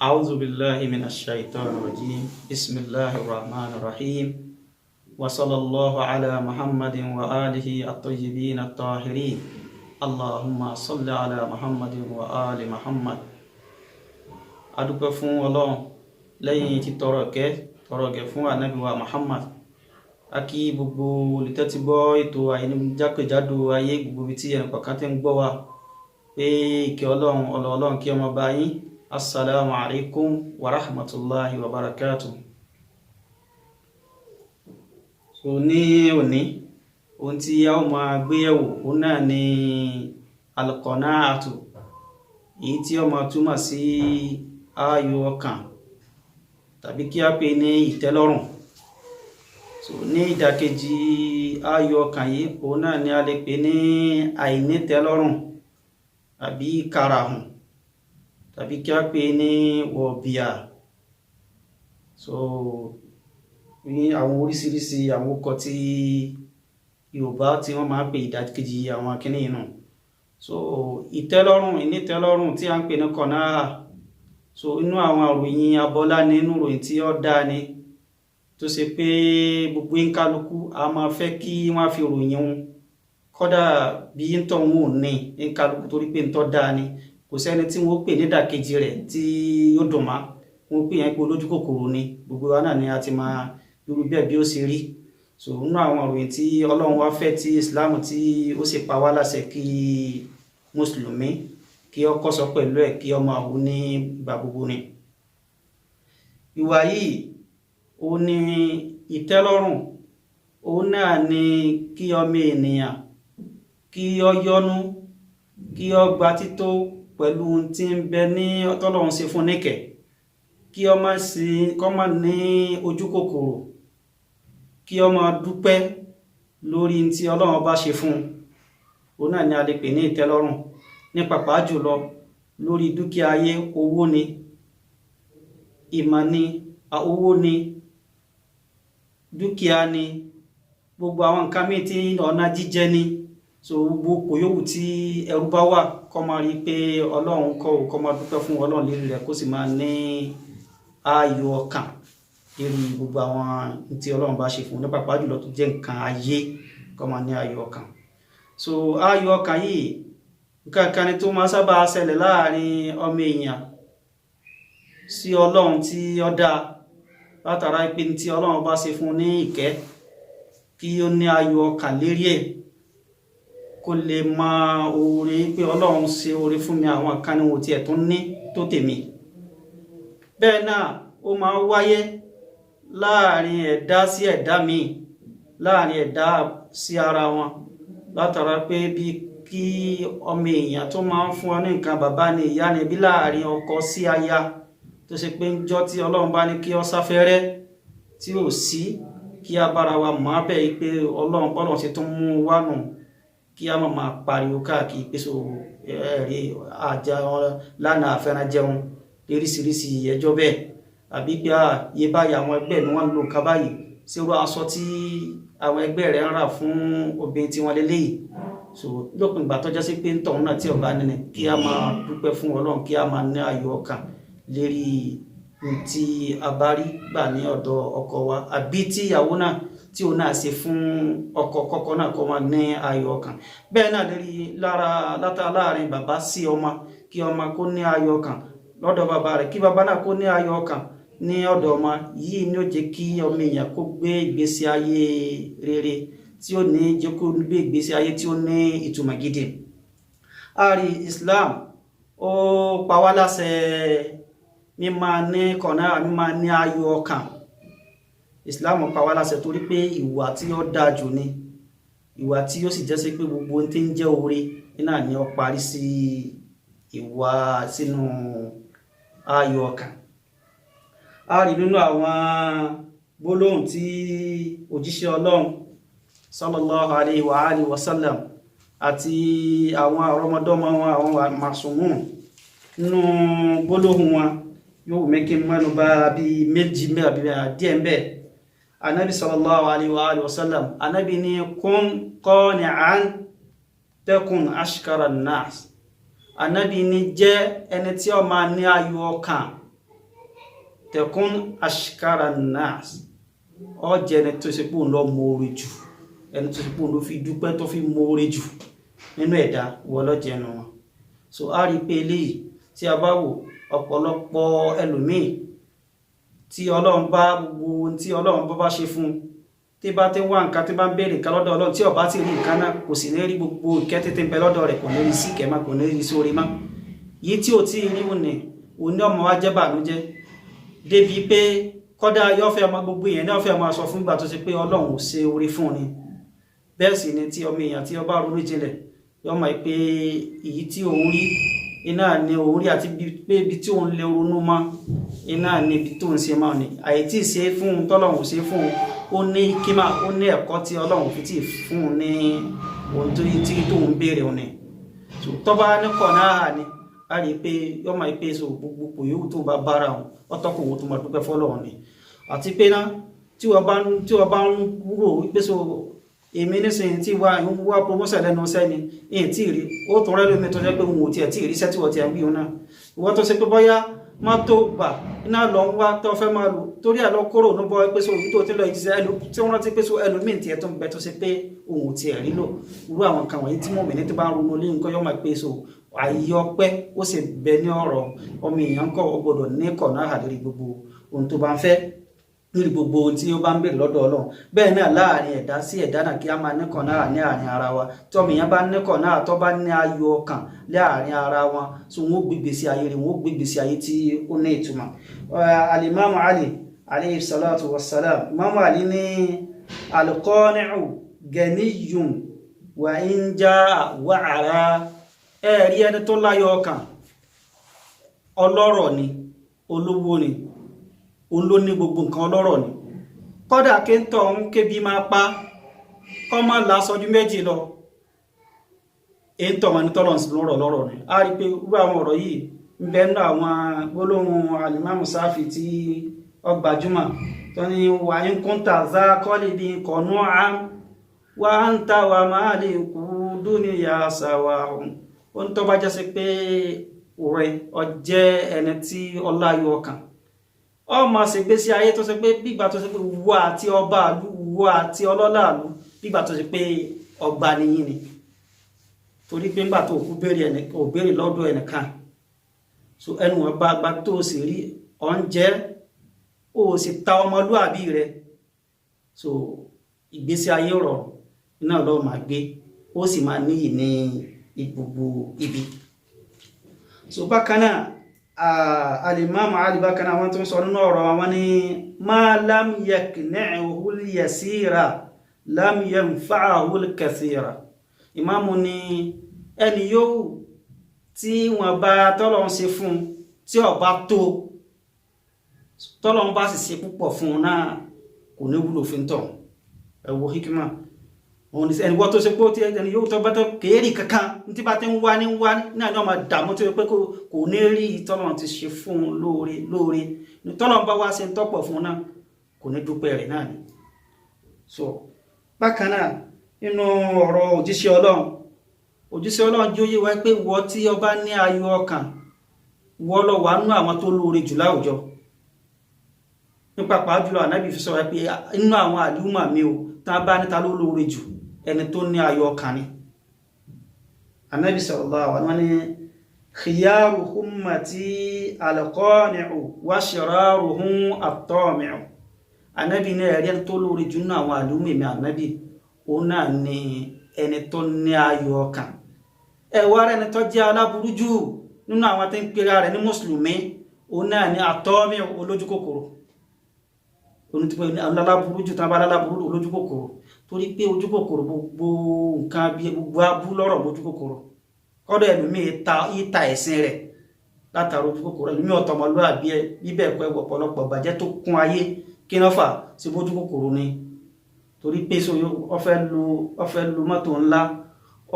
أعوذ بالله من الشيطان الرجيم بسم الله الرحمن الرحيم وصلى الله على محمد وآله الطيبين الطاهرين اللهم صل على محمد وآل محمد. adúpẹ́ fún Ọlọ́run lẹ́yìn tí tọrọ gẹ̀ fún ànábì wa Muhammad. A kí gbogbo olùtẹ́tí gbọ́ ètò jákèjádò ayé gbogbo ibi tí ẹnìkọ̀ọ̀kan tí ń gbọ́ wa pé ìkẹ́ Ọlọ́run kí ọmọ bá yín. Assalamu alaikum wa rahmatullahi wa barakatuh. So ní òní ohun tí a ó máa gbé yẹ̀wò òun náà ni al-qana'atu, èyí tí ó máa túmọ̀ sí ayọ̀ ọkàn tàbí kí a pè ní ìtẹ́lọ́rùn. So ní ìdàkejì ayọ̀ ọkàn yìí òun náà ni a lè pè ní àìnítẹ́lọ́rùn àbí karahun tàbí kí a pè ní wọ̀bìà. So ní àwọn oríṣiríṣi àwọn ọkọ̀ tí Yorùbá tí wọ́n máa ń pè ìdàkejì àwọn akíní inú. So ìtẹ́lọ́rùn, ìnítẹ́lọ́rùn tí a ń pè ní kọ̀náà. So inú àwọn ìròyìn abọ́lá ní inú ìròyìn tí ó dáa ni, tó ṣe pé gbogbo nkálukú a máa fẹ́ kí wọ́n fi ròyìn wọn kódà bí ń tọ́ wọn ò ní nkálukú torí pé ń tọ́ dáa ni. Kò sẹ́ni tí wọ́n pè ní ìdàkejì rẹ̀ tí ó dùn má, wọ́n pè yẹn pé olójú kòkòrò ni. Gbogbo wa náà ni a ti máa irú bẹ́ẹ̀ bí ó ṣe rí. So inú àwọn ìròyìn tí Ọlọ́run wá fẹ́ tí Islam tí ó sì pa wá láṣẹ kí mùsùlùmí kí ó kọ́ṣọ́ pẹ̀lú ẹ̀ kí ó máa hù ní ìgbà gbogbo ni. Ìwà yìí ó ní ìtẹ́lọ́rùn, òun náà ni kí ọmọ ènìyàn kí ó yọ́nú, kí ó gba tító pẹ̀lú ohun tí ń bẹ ní Ọlọ́run ṣe fún níkẹ̀, kí ó má ní ojú kòkòrò, kí ó má dúpẹ́ lórí tí Ọlọ́run bá ṣe fún. Òun náà ni a lè pè ní ìtẹ́lọ́rùn. Ní pàápàá jùlọ lórí dúkìá ayé, owó ni, ìmọ̀ ni, owó ni, dúkìá ni, gbogbo àwọn nǹkan míì tí ọ̀nà jíjẹ ni. So gbogbo kò yòówù tí ẹrú bá wà kó máa rí pé Ọlọ́run kó máa dúpẹ́ fún Ọlọ́run lérí rẹ̀, kó sì máa ní ayọ̀ ọkàn lérí gbogbo àwọn tí Ọlọ́run bá ṣe fún, ní pàápàá jùlọ tó jẹ́ nǹkan ayé, kó máa ní ayọ̀ ọkàn. So ayọ̀ ọkàn yìí nǹkan kan ni tó máa sábà ṣẹlẹ̀ láàrin ọmọ èèyàn sí Ọlọ́run tí ó dá, látara pé tí Ọlọ́run bá ṣe fún ní ìkẹ́, kí ó ní ayọ̀ ọkàn lérí ẹ̀, kó lè mọ oore pé Ọlọ́run ṣe oore fún mi, àwọn kan ni wọ́n tiẹ̀ tún ní tó tèmi. Bẹ́ẹ̀ náà ó máa ń wáyé láàrin ẹ̀dá sí ẹ̀dá míì, láàrin ẹ̀dá sí ara wọn, látara pé bí kí ọmọ èèyàn tó máa ń fún ọ ní nǹkan bàbá ni ìyá ni, bí láàrin ọkọ sí aya, tó ṣe pé ńjọ́ tí Ọlọ́run bá ní kí ọ sáfẹ́rẹ́ tí ò sí, kí a bára wa mọ̀ á bẹ́ẹ̀ pé Ọlọ́run bọ́lọ̀ ṣe tún mú wá nù, kí a máa pariwo káàkiri pé so ẹ̀rí àjà lánàá àfẹ́ràn jẹun lóríṣiríṣi ẹjọ́ bẹ́ẹ̀, àbí pé yé báyìí àwọn ẹgbẹ́ ni wọ́n ń lo nǹkan báyìí, ṣerú aṣọ tí àwọn ẹgbẹ́ rẹ̀ ń rà fún obìnrin tí wọ́n lélẹ́yìí. So lópin ìgbà tó jẹ́ sí pé ń tọ̀hún náà tí ọba nínú, kí a máa dúpẹ́ fún Ọlọ́run, kí a máa ní ayọ̀ ọkàn lérí tí a bá rí gbà ní ọ̀dọ̀ ọkọ wa, àbí tí ìyàwó náà tí òun náà ṣe fún ọkọ kọ́kọ́ náà kó máa ní ayọ̀ ọkàn. Bẹ́ẹ̀ náà lérí láàrin bàbá sí ọmọ, kí ọmọ kó ní ayọ̀ ọkàn lọ́dọ̀ bàbá rẹ̀, kí bàbá náà kó ní ayọ̀ ọkàn ní ọ̀dọ̀ ọmọ. Yìí ni ó jẹ́ kí ọmọ èèyàn kó gbé ìgbésí ayé rere, tí ó ní jẹ́ kó gbé ìgbésí ayé tí ó ní ìtumọ̀ gidi. Islam ó pa wá láṣẹ mímá ní kọ̀náà, mímá ní ayọ̀ ọkàn. Islam pa wá láṣẹ torí pé ìwà tí ó dáa jù ni, ìwà tí ó sì jẹ́ sí pé gbogbo ohun tí ń jẹ́ oore náà ni ó parí sí ìwà sínú ayọ̀ ọkàn. Nínú àwọn gbólóhùn tí òjíṣẹ́ Ọlọ́run sallallahu alaihi wa alihi wa sallam àti àwọn àrọmọdọ́mọ wọn, àwọn màsùmùn, nínú gbólóhùn wọn yóò mẹ́kí mẹ́nu bá bí méjì àbí díẹ̀ ń bẹ. Ànábì sallallahu alaihi wa alihi wa sallam, Ànábì ní kun qani'an takun ashkara an-nas. Ànábì ní jẹ́ ẹni tí ó máa ní ayọ̀ ọkàn tẹkún ashkara nas ọ jẹ́ ẹni tó ṣe pé òun lọ mọ̀ọ́re jù ẹni tó ṣe pé òun ló fi dúpẹ́ tó fi mọ̀ọ́re jù nínú ẹ̀dá wọ́n lọ́jẹ́ ẹnu wọn. So a rí pé eléyìí tí a bá wò ọ̀pọ̀lọpọ̀ ẹlòmíì tí ọlọ́run bá gbogbo tí ọlọ́run bá ṣe fún tí bá ti wá nǹkan tí bá ń béèrè nǹkan lọ́dọ̀ ọlọ́run tí ó bá ti rí nǹkan náà kò sì ní rí gbogbo ìkẹ́ tètè ń bẹ lọ́dọ̀ rẹ̀ kò ní rí sí ìkẹ́ má kò ní rí sórí má. Yìí tí ò tí ì rí òní ọmọ wa jẹ́ bànújẹ́ débi pé kọ́dà yóò fẹ́ ọmọ gbogbo èèyàn náà fẹ́ ọmọ sọ fún ìgbà tó ṣe pé ọlọ́run ò ṣe orí fún ni. Bẹ́ẹ̀ sì ni tí ọmọ èèyàn tí ó bá ronú jinlẹ̀ yóò mọ̀ pé èyí tí òun rí iná ni òun rí àti pé ibi tí òun lè ronú mọ́ iná ni ibi tó ń ṣe máa ní àìtí ṣe fún un tọ́lọ́run ṣe fún un ó ní kímà ó ní ẹ̀kọ́ tí ọlọ́run fi tí fún un ní ohun tó yí tí tó ń béèrè òun ni. tó bá ní kọ̀ọ̀nà ni a rí pé yóò mọ̀ pé so gbogbo kò yóò tó bá bára òun ọtọ́kùn òun tó máa dúpẹ́ fọ́lọ́run ni. Àti pé náà tí wọ́n bá ń wúrò wípé so èmi nísìnyí tí wá promotion lẹ́nu sẹ́ni èyí tí rí ó tún rẹ́ lómi tó jẹ́ pé òun ò tiẹ̀ tí rí iṣẹ́ tí wọ́n ti ẹ̀gbìn náà ìwọ́n tó ṣe pé bọ́yá má tó gbà iná lọ ń wá tó fẹ́ máa lò torí àlọ́ kóró ní bọ́ pé so òyìn tó ti lọ ìjíṣẹ́ tí wọ́n rántí pé so ẹlòmíì tiẹ̀ tó ń bẹ tó ṣe pé òun ò tiẹ̀ rí lò irú àwọn kan wọ̀nyí tí mọ̀mí ní tó bá ń ronú lé nǹkan yọ́ máa pé so àyè ọpẹ́ ó sì bẹ ní ọ̀rọ̀ ọmọ èèyàn kọ́ ọ gbọ́dọ̀ ní kọ̀ọ̀nà àdérí gbogbo ohun tó bá ń fẹ́ lórí gbogbo ohun tí ó bá ń bèèrè lọ́dọ̀ Ọlọ́run. Bẹ́ẹ̀ náà láàrin ẹ̀dá sí ẹ̀dá náà kí a máa níkàn náà ní àárín ara wa tí ọmọ èèyàn bá níkàn náà tó bá ní ayọ̀ ọkàn láàrin ara wọn so wọn ó gbégbé sí ayé rẹ̀ wọn ó gbégbé sí ayé tí ó ní ìtumọ̀. Al-Imam Ali alayhi salatu wassalam Imam Ali ní al-qani'u ganiyyun wa in jaa wa'ara ẹ̀rí ẹni tó láyọ̀ ọkàn ọlọ́rọ̀ ni olówó ni òun ló ní gbogbo nǹkan ọlọ́rọ̀ ni kọ́dà kí ń tọ́ òun kébí máa pa kọ́ máa lásọjú méjì lọ èyí tọ́ wọn ní tọ́lọ̀ sí lọ́rọ̀ ni a rí pé irú àwọn ọ̀rọ̀ yìí ń bẹ nínú àwọn gbólóhùn Al-Imam Safi tí ó gbajúmọ̀ tó ní wà ń kúntà zá kọ́lì bí kọ̀nú àm wà ń ta wà máa lè kú dúníyà sàwà ó ń tọ́ bá jẹ́ sí pé rẹ̀ ó jẹ́ ẹni tí ọláyọ̀ ọkàn ọmọ ṣègbésí ayé tó ṣe pé bígbà tó ṣe pé wọ àti ọba àlú wọ àti ọlọ́lá àlú bígbà tó ṣe pé ọba nìyí ni torí pé ńgbà tó kú béèrè lọ́dọ̀ ẹnìkan so ẹnu ọba àgbà tó sì rí oúnjẹ ó sì ta ọmọlúàbí rẹ so ìgbésí ayé rọrùn náà lọ́ọ́ máa gbé ó sì máa níyì ní gbogbo ibi. So bákan náà Al-Imam Ali bákan náà wọ́n tó ń sọ nínú ọ̀rọ̀ wọn ní ma lam yakni'hu al-yasira lam yanfa'hu al-kathira. Ìmáàmù ní ẹni yóò tí wọ́n bá tọ́lọ̀ ń ṣe fún tí ó bá tó tọ́lọ̀ ń bá sì ṣe púpọ̀ fún náà kò ní wúlò fi ń tọ̀ ẹ̀wọ̀ hikima òun ní ẹni wọ́n tó ṣe pé ó ti ẹni yóò tọ́ bá tọ́ kéèrì kankan tí bá ti ń wá ní náà ní ọmọ dàmú tó yẹ pé kò ní rí tọ́lọ̀ ti ṣe fún lóore tọ́lọ̀ bá wá ṣe ń tọ́pọ̀ fún náà kò ní dúpẹ́ rẹ̀ náà ni. So bákan náà nínú ọ̀rọ̀ òjíṣẹ́ Ọlọ́run jóyè wá pé wọ́n tí ọba ní ayọ̀ ọkàn wọ́n lọ wà nínú àwọn tó lóore jù láwùjọ nípa pàápàá jùlọ Ànábì fi sọ pé inú àwọn àlùmọ̀ mi ò tá bá níta ló lóore jù ẹni tó ní ayọ̀ ọkàn ni. Ànábì sallallahu alaihi wasallam ní khiyaru ummati al-qani'u wa shiraruhum at-tami'u. Ànábì ní ẹ̀rí tó lóore jù nínú àwọn àlùmọ̀ mi Ànábì òun náà ni ẹni tó ní ayọ̀ ọkàn ẹ̀wọ́ rẹ̀ ni tó jẹ́ aláburú jù nínú àwọn tí ń pèrè rẹ̀ ní mùsùlùmí òun náà ni at-tami'u olójú kòkòrò aláburú jù tán bá aláburú olójú kòkòrò torí pé ojú kòkòrò gbogbo nǹkan bí gbogbo abú lọ́rọ̀ lójú kòkòrò kọ́dọ̀ ẹlòmí ìta ẹ̀sìn rẹ̀ látàrí ojú kòkòrò ẹlòmí ọ̀tọ̀mọlúwàbí bíbẹ̀ ẹ̀kọ́ ẹ̀wọ̀ ọ̀pọ̀lọpọ̀ bàjẹ́ tó kún ayé kí náà fà sí bójú kòkòrò ni torí pé so ó fẹ́ lo mọ́tò ńlá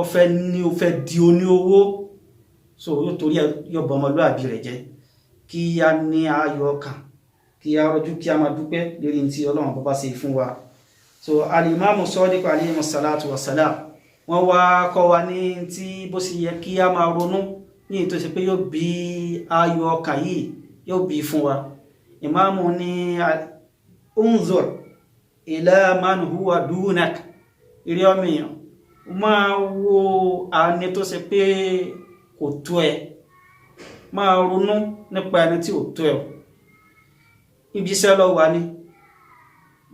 ó fẹ́ di oní owó so yóò torí yọ̀bọ̀ ọmọlúwàbí rẹ̀ jẹ́ kí a ní ayọ̀ ọkàn kí a rọjú kí a máa dúpẹ́ lérí tí Ọlọ́run bọ́bá ṣe fún wa. So Al-Imam Sadiq alayhi salatu wassalam wọ́n wá kọ́ wa ní tí bó sì yẹ kí a máa ronú ní ètò ṣe pé yóò bí ayọ̀ ọkàn yìí yóò bí fún wa. ìmáàmù ní unzur ila man huwa dunak, ìrẹ́ ọmọ èèyàn máa wo àní tó ṣe pé kò tó ẹ, máa ronú nípa ẹni tí ò tó ẹ. Ibi iṣẹ́ lọ wà ní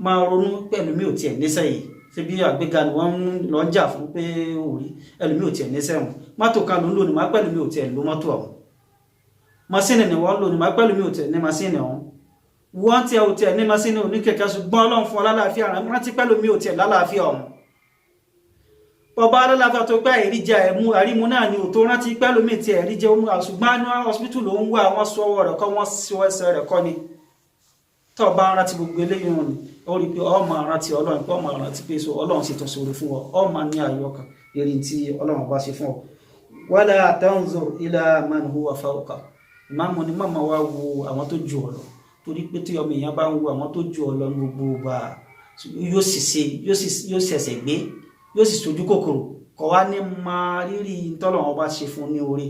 máa ronú pé ẹlòmíì ò tiẹ̀ níṣẹ́ yìí, ṣe bí àgbéga ni wọ́n lọ ń jà fún pé òrí ẹlòmíì ò tiẹ̀ níṣẹ́ wọn. Mọ́tò kan ló ń lò ní máa pẹ́lú mi ò tiẹ̀ lo mọ́tò ọ̀hún, masínì ni wọ́n lò ní máa pẹ́lú mi ò tiẹ̀ ní masínì ọ̀hún, wọ́n tiẹ̀ ò tiẹ̀ ní masínì òní kẹ̀kẹ́ ṣùgbọ́n Ọlọ́run fún ọ lálàáfíà rẹ̀, wọ́n ti pẹ́lú mi ò tiẹ̀ lálàáfíà ọ̀hún. Bọ́bá alálàáfíà tó pẹ́ ìríjẹ ẹ̀mú àrímú náà ni ò tó rántí pẹ́lú mi tiẹ̀ ìríjẹ òun, ṣùgbọ́n ní hospital ló ń wà, wọ́n sọ ọwọ́ rẹ̀ kọ́, wọ́n sọ ẹsẹ̀ rẹ̀ kọ́ ni. Tó bá rántí gbogbo eléyìí wọn ni ó rí pé ọmọ rántí Ọlọ́run, pé ọmọ rántí pé so Ọlọ́run sì tún sórí fún ọ, ọmọ ní ayọ̀ ọkàn eré tí Ọlọ́run bá ṣe fún ọ. Wala tanzur ila man huwa fawqa, ìmáàmù ni màmá wa wo àwọn tó ju ọ lọ, torí pé tí ọmọ èèyàn bá ń wo àwọn tó ju ọ lọ gbogbo bá yóò sì ṣe yóò ṣẹ̀ṣẹ̀ gbé, yóò sì sojú kòkòrò kọ̀ wá ní máa rírì ntọ́lọ́run bá ṣe fún ní orí.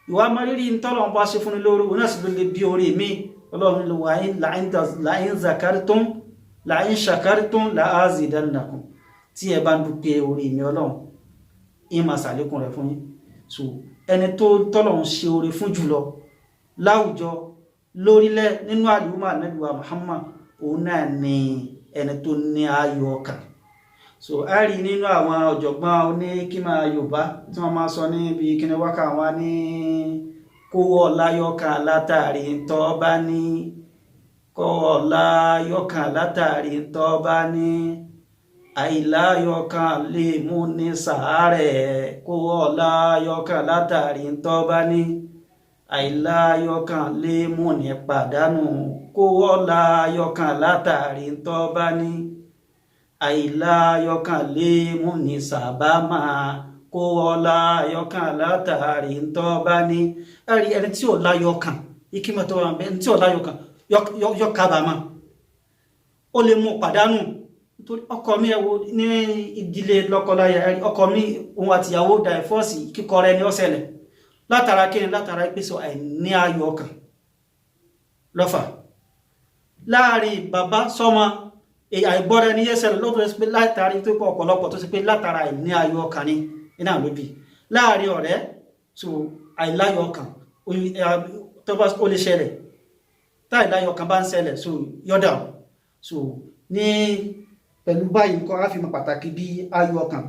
Ìwà máa rírì ntọ́lọ́run bá ṣe fún ní lórí òun náà sì ló lè bí orí mi. Ọlọ́run ló wà láyín zakartum láyín shakartum láàzìdánnakum, tí ẹ bá ń dúpẹ́ orí mi Ọlọ́run ìmọ̀ sàlékún rẹ̀ fún yín. So ẹni tó tọ́lọ́run ṣe orí fún jùlọ láwùjọ lórílẹ̀ nínú àlùmọ́ Ànábì wa Muhammad, òun náà ni ẹni tó ní ayọ̀ ọkàn. So a rí nínú àwọn ọ̀jọ̀gbọ́n oníkímà Yorùbá tí wọ́n máa sọ níbi kíni wákà wọn ní kó ọláyọ̀kan látàrí ntọ́ bá ní, kó ọláyọ̀kan látàrí ntọ́ bá ní, àìláyọ̀kan lè mú ní sàárẹ̀. Kó ọláyọ̀kan látàrí ntọ́ bá ní, àìláyọ̀kan lè mú ní pàdánù. Kó ọláyọ̀kan látàrí ntọ́ bá ní, àìláyọ̀kan lè mú ní sàbámà. Kó ọláyọ̀kan látàrí ntọ́ bá ní. Ẹ̀rí ẹni tí ò láyọ̀kan ìkímọ̀ tó wà ń bẹ, ẹni tí ò láyọ̀kan yọ kábàámọ̀, ó lè mú pàdánù. Nítorí ọkọ mi ẹ̀wò ní ìdílé lọ́kọláya, ọkọ mi òun àtìyàwó dàífọ́ọ̀sì kíkọ rẹ ní ọ̀sẹ̀lẹ̀ látara kíni, látara ìpèsè àìní ayọ̀ ọkàn lọ́fà láàrin bàbá sọ́mọ, àìgbọ́ra ẹni yẹ́sẹ̀lẹ̀ lọ́tọ̀ pé látàrí tó pọ̀ ọ̀pọ̀lọpọ̀ tó sì pé látara àìní ayọ̀ ọkàn ni iná ló bí. Láàrin ọ̀rẹ́ so àìláyọ̀ ọkàn tó bá ó lè ṣẹlẹ̀, tá àìláyọ̀ ọkàn bá ń ṣẹlẹ̀ so yọ́dà. So ní pẹ̀lú báyìí nǹkan á fi mọ pàtàkì bí ayọ̀ ọkàn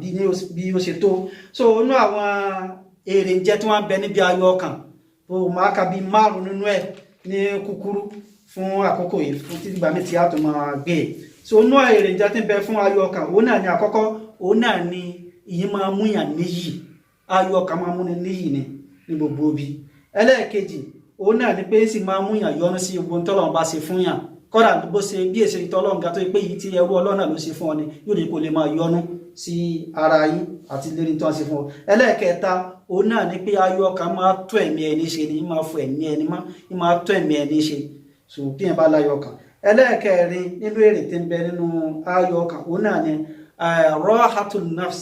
bí ó ṣe tó. So inú àwọn èrè ń jẹ́ tí wọ́n bẹ níbi ayọ̀ ọkàn tó máa ka bí 5 nínú ẹ̀ ní kúkúrú fún àkókò yìí, fún títí gbà mí tí a tó máa gbé. So inú èrè ń jẹ́ tí ń bẹ fún ayọ̀ ọkàn, òun náà ni àkọ́kọ́, òun náà ni ìyẹn máa mú yàn níyì, ayọ̀ ọkàn máa mú ní níyì ní gbogbo ibi. Ẹlẹ́ẹ̀kejì òun náà ni pé sì máa mú yàn yọ́nú sí gbogbo tọ́lọ́run bá ṣe fún yàn, kọ́dà bó ṣe bí èsè ìtọ́lọ́run ga tó pé yìí tí ẹrú Ọlọ́run náà ló ṣe fún ọ ni yóò dé kó lè máa yọ́nú sí ara yín àti lérí tó ń ṣe fún ọ. Ẹlẹ́ẹ̀kẹta òun náà ni pé ayọ̀ ọkàn máa tó ẹ̀mí ẹni ṣe ni, máa fọ ẹ̀mí ẹni máa tó ẹ̀mí ẹni ṣe. So bí yẹn bá láyọ̀ ọkàn. Ẹlẹ́ẹ̀kẹrin nínú èrè tí ń bẹ nínú ayọ̀ ọkàn, òun náà ni rahatun nafs,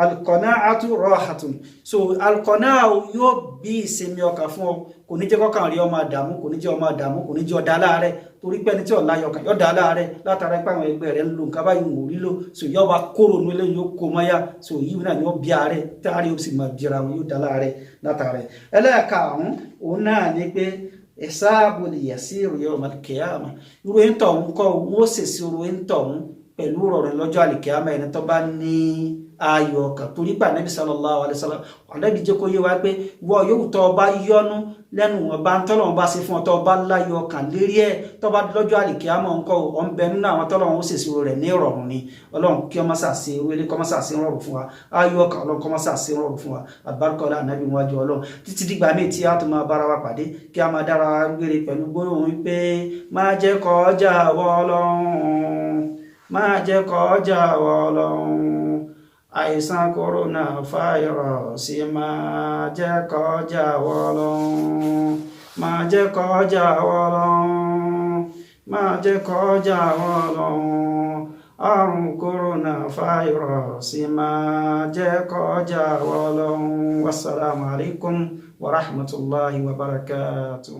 alqana'atu rahatun. So alqana'a yóò bí ìsinmi ọkàn fún ọ, kò ní jẹ́ kọ́kàn rí ọmọ àdàmú, kò ní jẹ́ ọmọ àdàmú, kò ní jẹ́ ọ̀dà láàrẹ̀, torí pé ẹni tí ó láyọ̀ ọkàn yóò dá láàrẹ̀ látara pé àwọn ẹgbẹ́ rẹ̀ ń lo nǹkan báyìí wò rí lò. So yóò bá kóró nu eléyìí yóò kó mọ́yà. So yìí náà ni ó bí ààrẹ tí ààrẹ ó sì máa bíra wọn, yóò dá láàrẹ̀ látara rẹ̀. Ẹlẹ́ẹ̀karùn-ún òun náà ni pé hisabul yasir yawmal qiyamah, irú ẹni tọ̀hún kọ́ wọ́n ṣèṣì irú ẹni tọ̀hún pẹ̀lú rọrùn lọ́jọ́ àlìkíyàmá ẹni tó bá ní ayọ̀ ọkàn. Torí pé Ànábì sallallahu alaihi wasallam Ànábì jẹ́ kó yé wa pé wọ́n yóò tọ́ bá yọ́nú lẹ́nu wọn bá ń tọ́lọ́run bá ṣe fún ọ, tọ́ bá láyọ̀ ọkàn lérí ẹ̀, tọ́ bá lọ́jọ́ àlìkíyàmá ńkọ́ ọ̀ ń bẹ nínú àwọn tọ́lọ́run ó ṣèṣì rẹ̀ ní ìrọ̀rùn ni. Ọlọ́run kí ọmọ sàṣe wẹ́lẹ́ kọ́ mọ́ sàṣe rọrùn fún wa, ayọ̀ ọkàn Ọlọ́run kọ́ mọ́ sàṣe rọrùn fún wa. Àbáríkà ọlá Ànábì wájú Ọlọ́run títí dìgbà míì tí a tún máa bára wa pàdé, kí a máa dára gbére pẹ̀lú gbólóhùn wípé má jẹ́ kọjá wọ Ọlọ́run, má jẹ́ kọjá wọ Ọlọ́run, àìsàn kòrónà fáírọ̀sì má jẹ́ kọjá wọ Ọlọ́run, má jẹ́ kọjá wọ Ọlọ́run, má jẹ́ kọjá wọ Ọlọ́run, àrùn kòrónà fáírọ̀sì má jẹ́ kọjá wọ Ọlọ́run. Wassalamu alaikum wa rahmatullahi wa barakatuh.